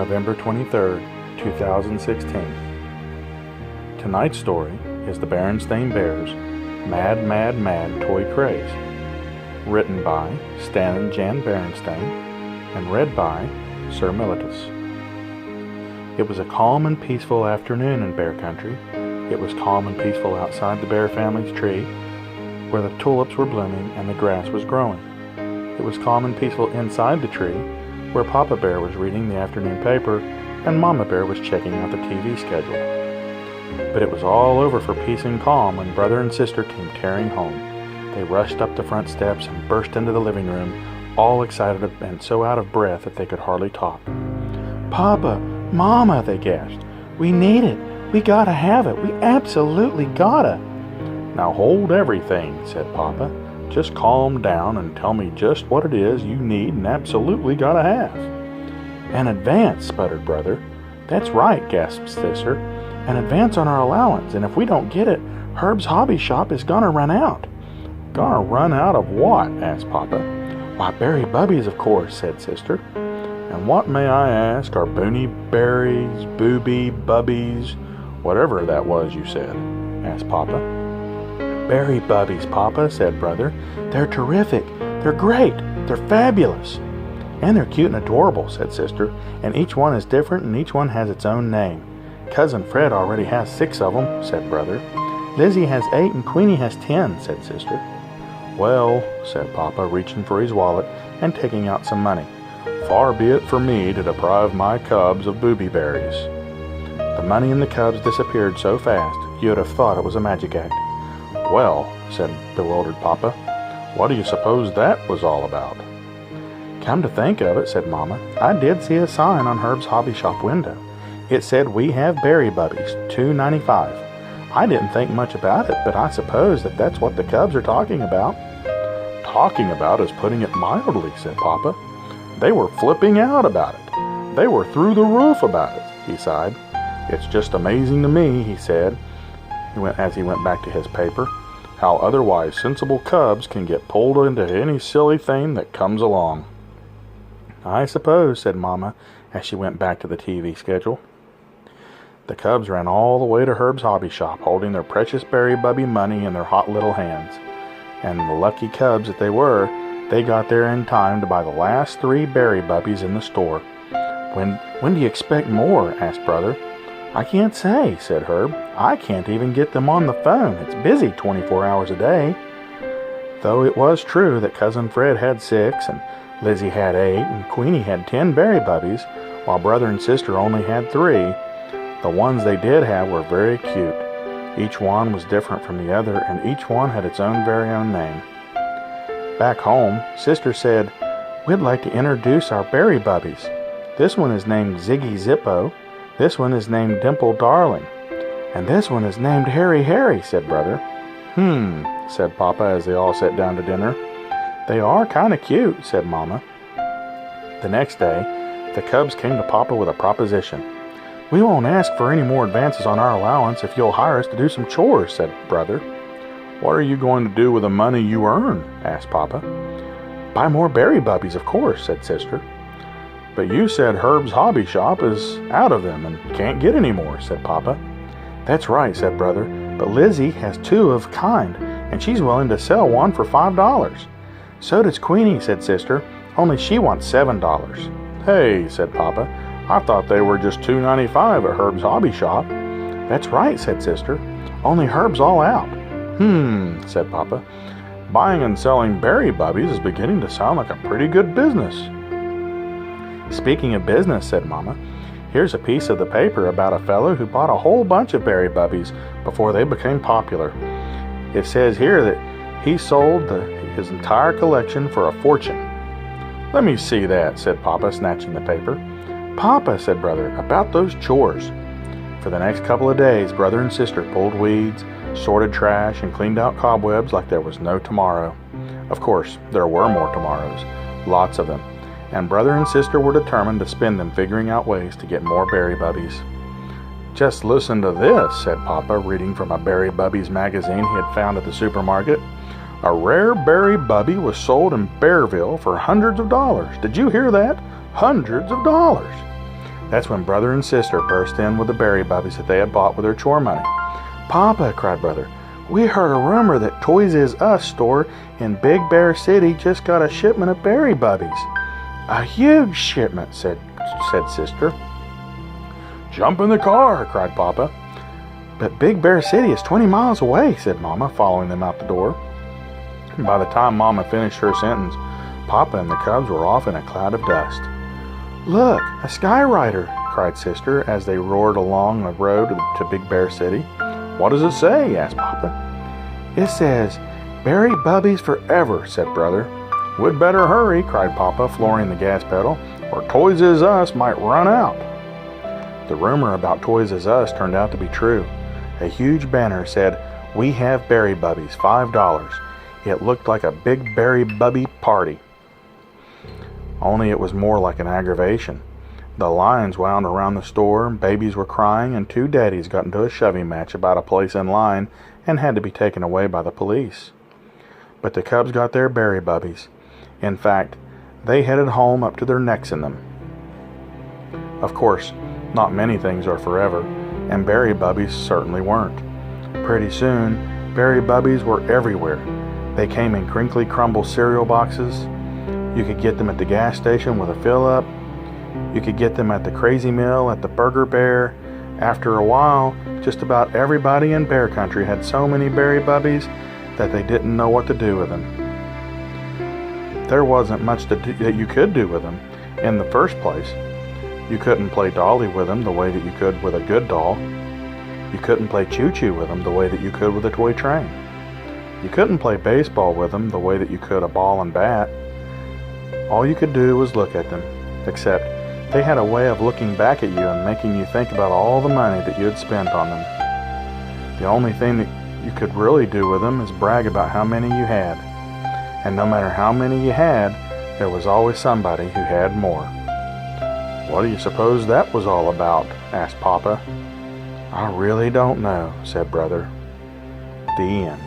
November 23rd, 2016. Tonight's story is the Berenstain Bears' Mad, Mad, Mad Toy Craze, written by Stan and Jan Berenstain and read by Sir Militus. It was a calm and peaceful afternoon in Bear Country. It was calm and peaceful outside the Bear family's tree, where the tulips were blooming and the grass was growing. It was calm and peaceful inside the tree, where Papa Bear was reading the afternoon paper and Mama Bear was checking out the TV schedule. But it was all over for peace and calm when brother and sister came tearing home. They rushed up the front steps and burst into the living room, all excited and so out of breath that they could hardly talk. "Papa, Mama," they gasped. "We need it. We gotta have it. We absolutely gotta." "Now hold everything," said Papa. "Just calm down and tell me just what it is you need and absolutely gotta have." "An advance," sputtered brother. "That's right," gasped sister. "An advance on our allowance, and if we don't get it, Herb's hobby shop is gonna run out." "Gonna run out of what?" asked Papa. "Why, berry bubbies, of course," said sister. "And what, may I ask, are boony berries, booby, bubbies, whatever that was you said?" asked Papa. "Berry bubbies, Papa," said brother. "They're terrific. They're great. They're fabulous." "And they're cute and adorable," said sister. "And each one is different and each one has its own name. Cousin Fred already has 6 of them," said brother. "Lizzie has 8 and Queenie has 10, said sister. "Well," said Papa, reaching for his wallet and taking out some money, "far be it for me to deprive my cubs of booby berries." The money and the cubs disappeared so fast you would have thought it was a magic act. "Well," said bewildered Papa, "what do you suppose that was all about?" "Come to think of it," said Mama, "I did see a sign on Herb's hobby shop window. It said, 'We have berry bubbies, $2.95. I didn't think much about it, but I suppose that's what the cubs are talking about." "Talking about is putting it mildly," said Papa. "They were flipping out about it. They were through the roof about it," he sighed. "It's just amazing to me," he said, as he went back to his paper, "how otherwise sensible cubs can get pulled into any silly thing that comes along." "I suppose," said Mama, as she went back to the TV schedule. The cubs ran all the way to Herb's hobby shop, holding their precious berry bubby money in their hot little hands. And the lucky cubs that they were, they got there in time to buy the last 3 berry bubbies in the store. When do you expect more?" asked brother. "I can't say," said Herb. "I can't even get them on the phone. It's busy 24 hours a day." Though it was true that Cousin Fred had 6, and Lizzie had 8, and Queenie had 10 berry bubbies, while brother and sister only had 3, the ones they did have were very cute. Each one was different from the other, and each one had its own very own name. Back home, sister said, "We'd like to introduce our berry bubbies. This one is named Ziggy Zippo. This one is named Dimple Darling. And this one is named Harry Harry," said brother. Said Papa as they all sat down to dinner. "They are kind of cute," said Mama. The next day, the cubs came to Papa with a proposition. "We won't ask for any more advances on our allowance if you'll hire us to do some chores," said brother. "What are you going to do with the money you earn?" asked Papa. "Buy more berry bubbies, of course," said sister. "But you said Herb's hobby shop is out of them and can't get any more," said Papa. "That's right," said brother, "but Lizzie has 2 of kind, and she's willing to sell one for $5. So does Queenie," said sister, "only she wants $7. "Hey," said Papa, "I thought they were just $2.95 at Herb's hobby shop." "That's right," said sister, "only Herb's all out." Said Papa. "Buying and selling berry bubbies is beginning to sound like a pretty good business." "Speaking of business," said Mama, "here's a piece of the paper about a fellow who bought a whole bunch of berry bubbies before they became popular. It says here that he sold his entire collection for a fortune." "Let me see that," said Papa, snatching the paper. "Papa," said brother, "about those chores." For the next couple of days, brother and sister pulled weeds, sorted trash, and cleaned out cobwebs like there was no tomorrow. Of course, there were more tomorrows, lots of them, and brother and sister were determined to spend them figuring out ways to get more berry bubbies. "Just listen to this," said Papa, reading from a Berry Bubbies magazine he had found at the supermarket. "A rare berry bubby was sold in Bearville for hundreds of dollars. Did you hear that? Hundreds of dollars. That's when brother and sister burst in with the berry bubbies that they had bought with their chore money. "Papa," cried brother, "we heard a rumor that Toys "R" Us store in Big Bear City just got a shipment of berry bubbies." "A huge shipment," said sister. "Jump in the car," cried Papa. "But Big Bear City is 20 miles away," said Mama, following them out the door. By the time Mama finished her sentence, Papa and the cubs were off in a cloud of dust. "Look, a skyrider," cried sister as they roared along the road to Big Bear City. "What does it say?" asked Papa. "It says, 'Berry Bubbies forever,'" said brother. "We'd better hurry," cried Papa, flooring the gas pedal, "or Toys "R" Us might run out." The rumor about Toys "R" Us turned out to be true. A huge banner said, "We have berry bubbies, $5. It looked like a big berry bubby party. Only it was more like an aggravation. The lines wound around the store, babies were crying, and two daddies got into a shoving match about a place in line and had to be taken away by the police. But the cubs got their berry bubbies. In fact, they headed home up to their necks in them. Of course, not many things are forever, and berry bubbies certainly weren't. Pretty soon, berry bubbies were everywhere. They came in crinkly crumble cereal boxes. You could get them at the gas station with a fill-up. You could get them at the Crazy Mill, at the Burger Bear. After a while, just about everybody in Bear Country had so many berry bubbies that they didn't know what to do with them. There wasn't much that you could do with them. In the first place, you couldn't play dolly with them the way that you could with a good doll. You couldn't play choo-choo with them the way that you could with a toy train. You couldn't play baseball with them the way that you could a ball and bat. All you could do was look at them, except they had a way of looking back at you and making you think about all the money that you had spent on them. The only thing that you could really do with them is brag about how many you had. And no matter how many you had, there was always somebody who had more. "What do you suppose that was all about?" asked Papa. "I really don't know," said brother. The end.